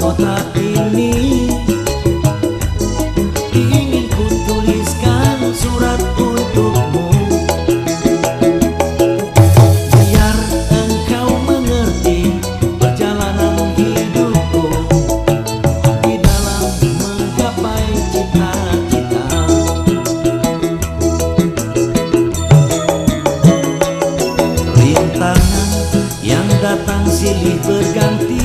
kota ini. Ingin ku tuliskan surat untukmu, biar engkau mengerti perjalanan hidupku di dalam menggapai cita-cita. Rintangan yang datang silih berganti,